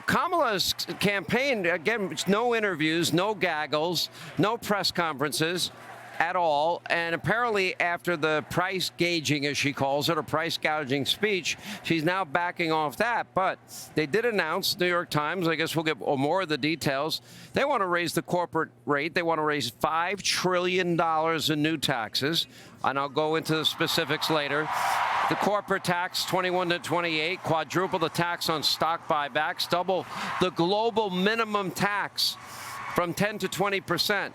Kamala's campaign, again, no interviews, no gaggles, no press conferences at all. And apparently after the price gauging, as she calls it, or price gouging speech, she's now backing off that. But they did announce, New York Times, I guess we'll get more of the details. They want to raise the corporate rate. They want to raise $5 trillion in new taxes. And I'll go into the specifics later. The corporate tax, 21 to 28, quadruple the tax on stock buybacks, double the global minimum tax from 10 to 20%.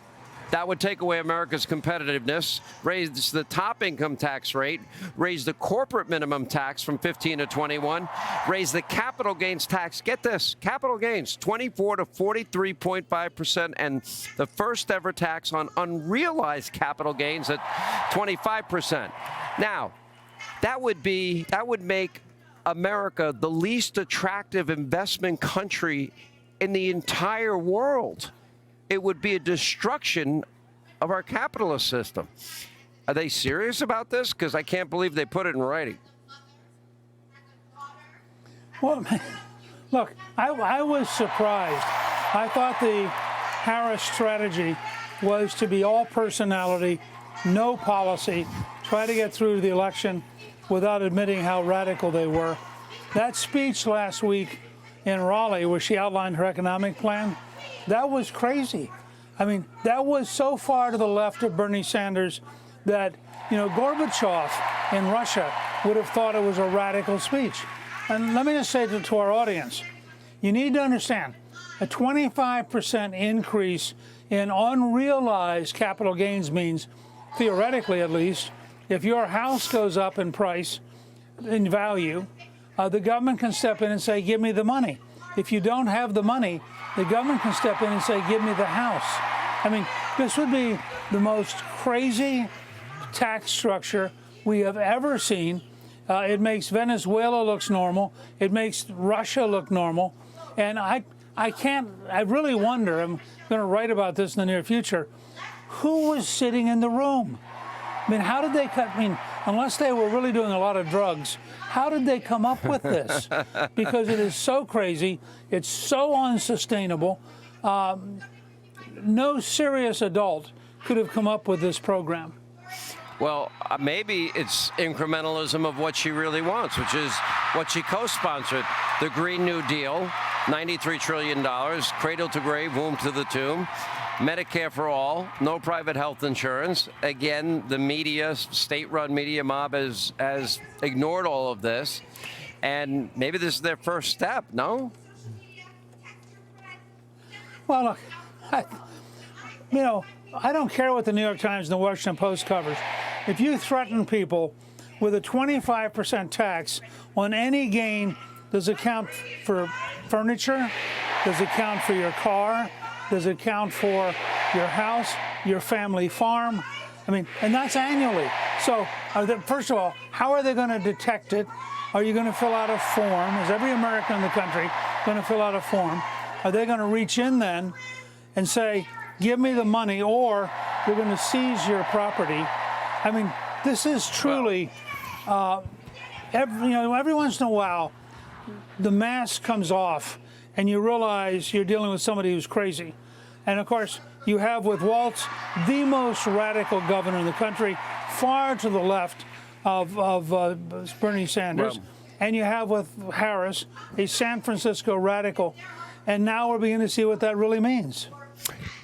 That would take away America's competitiveness, raise the top income tax rate, raise the corporate minimum tax from 15 to 21, raise the capital gains tax. Get this, capital gains, 24 to 43.5%, and the first ever tax on unrealized capital gains at 25%. Now, that would make America the least attractive investment country in the entire world. It would be a destruction of our capitalist system. Are they serious about this? Because I can't believe they put it in writing. Well, look, I was surprised. I thought the Harris strategy was to be all personality, no policy, try to get through the election without admitting how radical they were. That speech last week in Raleigh, where she outlined her economic plan, that was crazy. I mean, that was so far to the left of Bernie Sanders that, Gorbachev in Russia would have thought it was a radical speech. And let me just say to our audience, you need to understand, a 25% increase in unrealized capital gains means, theoretically at least, if your house goes up in price, in value, the government can step in and say, give me the money. If you don't have the money, the government can step in and say, give me the house. I mean, this would be the most crazy tax structure we have ever seen. It makes Venezuela look normal. It makes Russia look normal. And I really wonder, I'm going to write about this in the near future, who was sitting in the room? I mean, how did they unless they were really doing a lot of drugs, how did they come up with this? Because it is so crazy. It's so unsustainable. No serious adult could have come up with this program. Well, maybe it's incrementalism of what she really wants, which is what she co-sponsored. The Green New Deal, $93 trillion, cradle to grave, womb to the tomb. Medicare for all, no private health insurance. Again, the media, state-run media mob has ignored all of this. And maybe this is their first step, no? Well, look, I don't care what the New York Times and the Washington Post covers. If you threaten people with a 25% tax on any gain, does it count for furniture? Does it count for your car? Does it count for your house, your family farm? I mean, and that's annually. So, first of all, how are they going to detect it? Are you going to fill out a form? Is every American in the country going to fill out a form? Are they going to reach in then and say, give me the money, or we're going to seize your property? I mean, this is truly, every once in a while, the mask comes off and you realize you're dealing with somebody who's crazy. And of course, you have with Walz the most radical governor in the country, far to the left of Bernie Sanders. Well, and you have with Harris a San Francisco radical. And now we're beginning to see what that really means.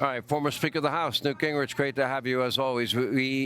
All right, former Speaker of the House, Newt Gingrich, great to have you as always. We